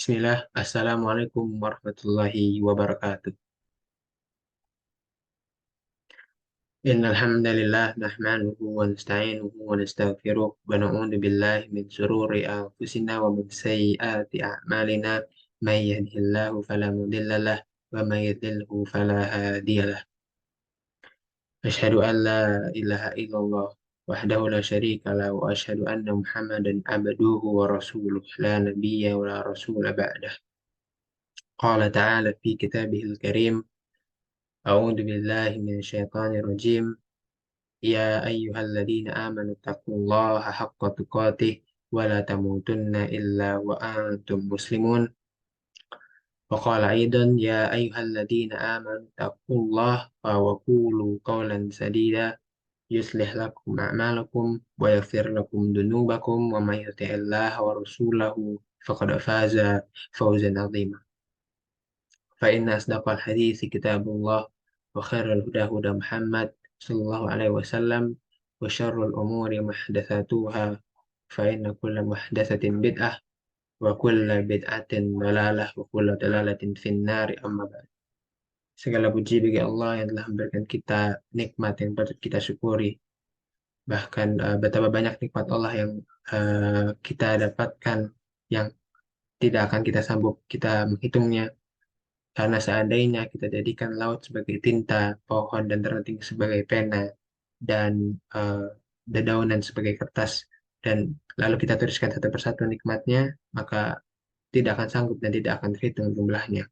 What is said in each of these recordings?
Bismillah, Assalamualaikum warahmatullahi wabarakatuh. Innal hamdalillah nahmaduhu wa nasta'inuhu wa nastaghfiruh wa na'udzu billahi min shururi anfusina wa min sayyiati a'malina may yahdihillahu fala mudilla lahu wa may yudlilhu fala hadiyalah. Asyhadu an la ilaha illallah wahdahu la syarika lahu wa asyhadu anna Muhammadan abduhu wa rasuluh la nabiyya wa la rasula ba'dah. Qala ta'ala fi kitabihil karim. أعوذ بالله من الشيطان الرجيم يا أيها الذين آمنوا اتقوا الله حق تقاته ولا تموتن إلا وأنتم مسلمون. وقال أيضا يا أيها الذين آمنوا اتقوا الله وقولوا قولا سديدا يصلح لكم أعمالكم ويغفر لكم ذنوبكم ومن يطع الله ورسوله فقد فاز فوزا عظيما. فإن أصدق الحديث كتاب الله وخير الهدى هدى محمد صلى الله عليه وسلم وشر الأمور محدثاتها فإن كل محدثة بدعة وكل بدعة ضلالة وكل ضلالة في النار أما بعد. Segala puji bagi Allah yang telah memberikan kita nikmat yang patut kita syukuri. Bahkan betapa banyak nikmat Allah yang kita dapatkan yang tidak akan kita sanggup kita menghitungnya. Karena seandainya kita jadikan laut sebagai tinta, pohon dan ranting sebagai pena, dan eh, dedaunan sebagai kertas, dan lalu kita tuliskan satu persatu nikmatnya, maka tidak akan sanggup dan tidak akan terhitung jumlahnya.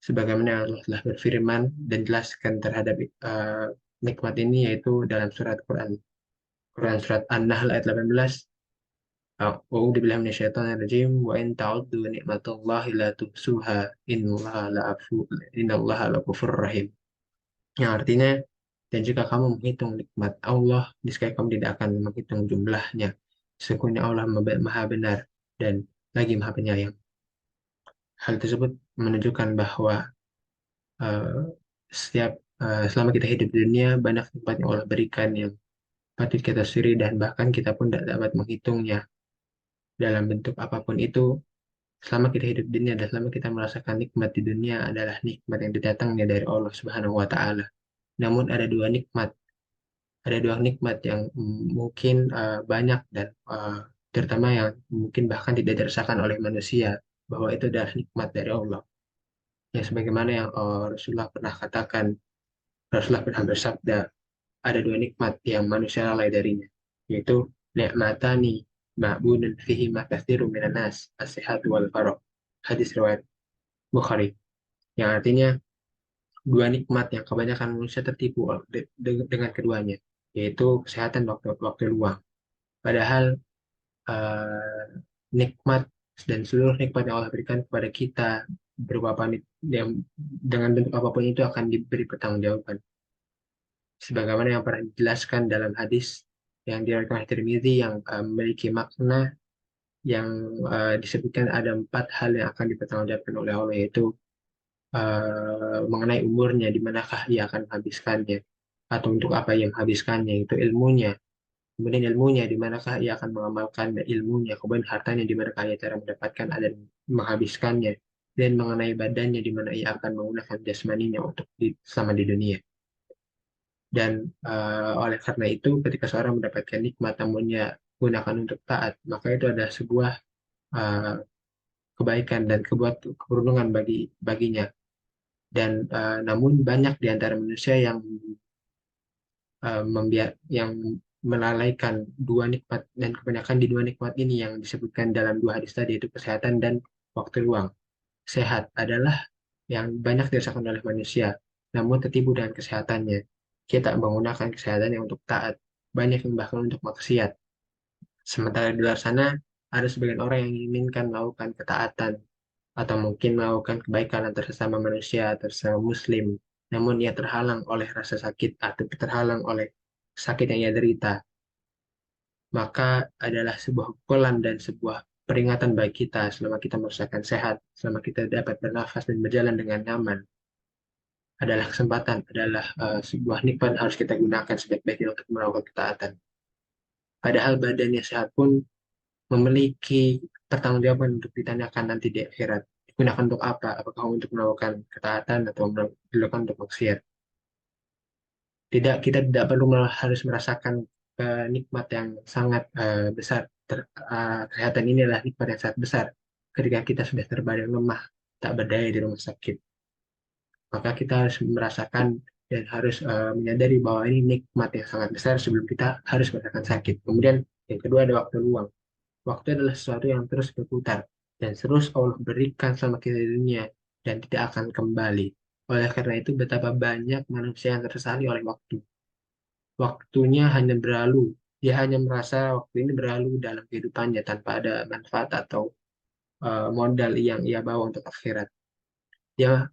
Sebagaimana Allah telah berfirman dan jelaskan terhadap nikmat ini yaitu dalam surat Quran. Quran surat An-Nahl ayat 18. A'udzu billahi minasyaitonir rajim wa in ta'uddu ni'matallahi la tuhsuha innallaha laghafurur rahim. Yang artinya dan jika kamu menghitung nikmat Allah, niscaya kamu tidak akan menghitung jumlahnya. Sesungguhnya Allah Maha benar dan lagi Maha penyayang. Hal tersebut menunjukkan bahwa eh, setiap selama kita hidup di dunia banyak nikmat yang Allah berikan yang patut kita syukuri dan bahkan kita pun tidak dapat menghitungnya dalam bentuk apapun itu. Selama kita hidup di dunia dan selama kita merasakan nikmat di dunia adalah nikmat yang didatangnya dari Allah Subhanahu wa Ta'ala. Namun ada dua nikmat yang mungkin banyak dan terutama yang mungkin bahkan tidak dirasakan oleh manusia, bahwa itu adalah nikmat dari Allah. Ya sebagaimana yang Rasulullah pernah katakan, Rasulullah pernah bersabda, ada dua nikmat yang manusia lalai darinya, yaitu ni'matani ma'budun fihi ma katsirun minan nas, as-sihat wal faragh. Hadis riwayat Bukhari. Yang artinya dua nikmat yang kebanyakan manusia tertipu dengan keduanya, yaitu kesehatan waktu waktu luang. Padahal eh, nikmat dan seluruh nikmat yang Allah berikan kepada kita berupa pamit yang dengan bentuk apapun itu akan diberi pertanggungjawaban. Sebagaimana yang pernah dijelaskan dalam hadis yang diriwayatkan oleh Tirmidzi yang memiliki makna yang disebutkan ada empat hal yang akan dipertanggungjawabkan oleh Allah, yaitu mengenai umurnya, di manakah ia akan menghabiskannya, atau untuk apa ia menghabiskannya, itu ilmunya. Kemudian ilmunya, di manakah ia akan mengamalkan ilmunya. Kemudian hartanya, di manakah ia cara mendapatkan dan menghabiskannya. Dan mengenai badannya, di mana ia akan menggunakan jasmaninya untuk selama di dunia. Dan oleh karena itu, ketika seorang mendapatkan nikmat, namun ia gunakan untuk taat, maka itu adalah sebuah uh, kebaikan dan keberuntungan baginya. Dan namun banyak di antara manusia yang yang melalaikan dua nikmat, dan kebanyakan di dua nikmat ini yang disebutkan dalam dua hadis tadi, yaitu kesehatan dan waktu luang. Sehat adalah yang banyak dirasakan oleh manusia, namun tertipu dengan kesehatannya. Kita menggunakan kesehatannya untuk taat, banyak yang bahkan untuk maksiat. Sementara di luar sana ada sebagian orang yang menginginkan melakukan ketaatan atau mungkin melakukan kebaikan antar sesama manusia, antar sesama muslim, namun ia terhalang oleh rasa sakit atau terhalang oleh sakit yang ia derita, maka adalah sebuah pukulan dan sebuah peringatan bagi kita selama kita merasakan sehat, selama kita dapat bernafas dan berjalan dengan nyaman, adalah kesempatan, adalah sebuah nikmat yang harus kita gunakan sebaik-baiknya untuk melakukan ketaatan. Padahal badannya sehat pun memiliki pertanggungjawaban untuk ditanyakan nanti di akhirat. Digunakan untuk apa? Apakah untuk melakukan ketaatan atau melakukan untuk maksiat? Tidak, kita tidak perlu harus merasakan nikmat yang sangat besar. Kesehatan ini adalah nikmat yang sangat besar. Ketika kita sudah terbaring lemah, tak berdaya di rumah sakit, maka kita harus merasakan dan harus menyadari bahwa ini nikmat yang sangat besar sebelum kita harus merasakan sakit. Kemudian yang kedua ada waktu luang. Waktu adalah sesuatu yang terus berputar dan terus Allah berikan sama kita di dunia dan tidak akan kembali. Oleh karena itu betapa banyak manusia yang tersesali oleh waktu. Waktunya hanya berlalu. Dia hanya merasa waktu ini berlalu dalam kehidupannya tanpa ada manfaat atau modal yang ia bawa untuk akhirat. Dia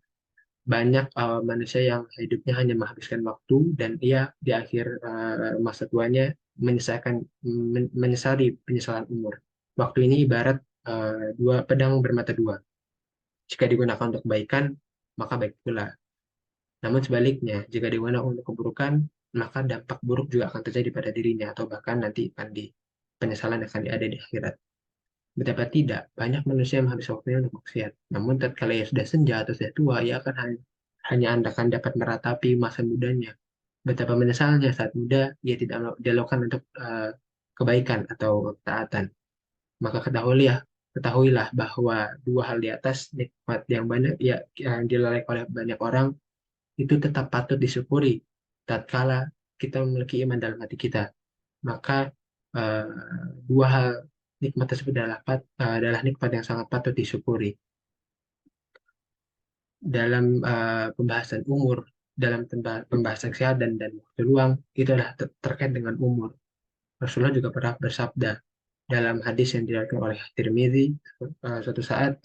banyak manusia yang hidupnya hanya menghabiskan waktu dan ia di akhir masa tuanya menyesali penyesalan umur. Waktu ini ibarat dua pedang bermata dua. Jika digunakan untuk kebaikan, maka baik pula. Namun sebaliknya, jika digunakan untuk keburukan, maka dampak buruk juga akan terjadi pada dirinya atau bahkan nanti akan di penyesalan akan ada di akhirat. Betapa tidak, banyak manusia yang menghabiskan waktunya untuk maksiat. Namun tatkala ia sudah senja atau sudah tua, ia akan hanya Anda akan dapat meratapi masa mudanya. Betapa menyesalnya saat muda ia tidak dilakukan untuk kebaikan atau ketaatan. Maka ketahuilah bahwa dua hal di atas nikmat yang banyak yang dilalaikan oleh banyak orang itu tetap patut disyukuri tatkala kita memiliki iman dalam hati kita. Maka eh, dua hal nikmat tersebut adalah nikmat yang sangat patut disyukuri. Dalam pembahasan umur, dalam pembahasan kesehatan dan waktu luang, itu adalah terkait dengan umur. Rasulullah juga pernah bersabda dalam hadis yang diriwayatkan oleh Tirmidzi, suatu saat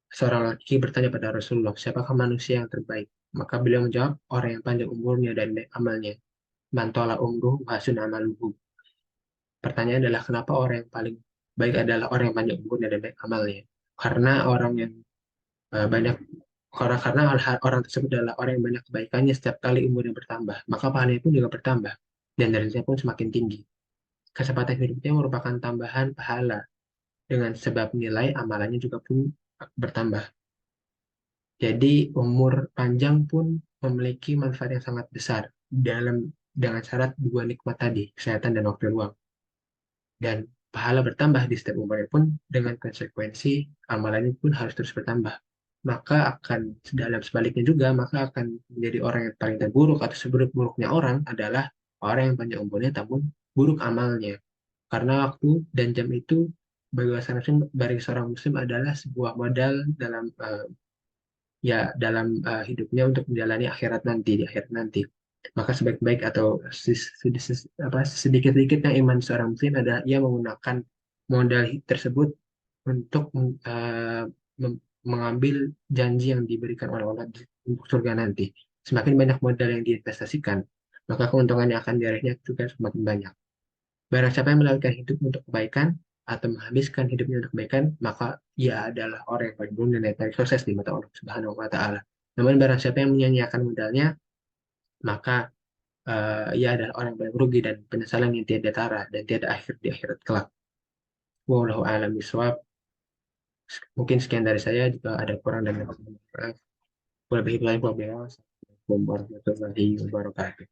seorang laki bertanya pada Rasulullah, siapakah manusia yang terbaik? Maka beliau menjawab, orang yang panjang umurnya dan baik amalnya. Mantola umruh hasun amaluhu. Pertanyaan adalah kenapa orang yang paling baik adalah orang yang panjang umurnya dan baik amalnya? Karena orang yang banyak karena orang tersebut adalah orang yang banyak kebaikannya setiap kali umurnya bertambah, maka pahalanya pun juga bertambah dan derajatnya pun semakin tinggi. Kesempatan hidupnya merupakan tambahan pahala dengan sebab nilai amalannya juga pun bertambah. Jadi umur panjang pun memiliki manfaat yang sangat besar dalam dengan syarat dua nikmat tadi, kesehatan dan waktu luang. Dan pahala bertambah di setiap umurnya pun dengan konsekuensi amalannya pun harus terus bertambah. Maka akan dalam sebaliknya juga, maka akan menjadi orang yang paling terburuk atau seburuk-buruknya orang adalah orang yang panjang umurnya namun buruk amalnya. Karena waktu dan jam itu bagi seorang muslim adalah sebuah modal dalam dalam hidupnya untuk menjalani akhirat nanti di akhirat nanti. Maka sebaik-baik atau sedikit-sedikitnya iman seorang muslim adalah ia menggunakan modal tersebut untuk mengambil janji yang diberikan oleh Allah untuk surga nanti. Semakin banyak modal yang diinvestasikan, maka keuntungan yang akan diraihnya juga semakin banyak. Barang siapa yang melakukan hidup untuk kebaikan atau menghabiskan hidupnya untuk kebaikan, maka ia adalah orang yang paling beruntung dan yang paling sukses di mata Allah Subhanahu wa Ta'ala. Namun barang siapa yang menyia-nyiakan modalnya, maka ia adalah orang yang paling rugi dan penyesalan yang tiada tara dan tiada akhir di akhirat kelak. Wallahu a'lam bishawab. Mungkin sekian dari saya. Jika ada kurang dan lebih, maaf. Wabillahi taufiq wal hidayah. Assalamualaikum warahmatullahi wabarakatuh.